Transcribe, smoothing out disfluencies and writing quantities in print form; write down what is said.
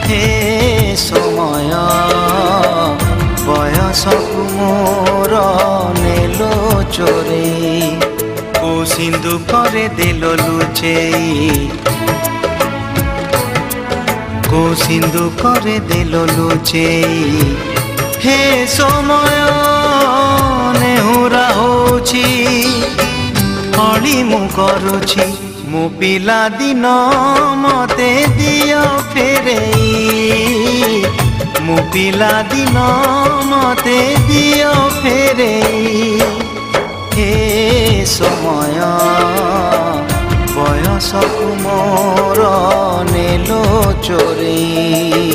हे समय बयसकु मोर नेलो चोरेई को सिंदूकरे देलो लुचेई को सिंदूकरे देलो लुचेई हे समय नेहुरा होछि हली मु करुछि मो पिला दिन मते दियो फेरेई मो पिला दिन मते दियो फेरेई हे समय बयसकु मोर नेलो चोरेई।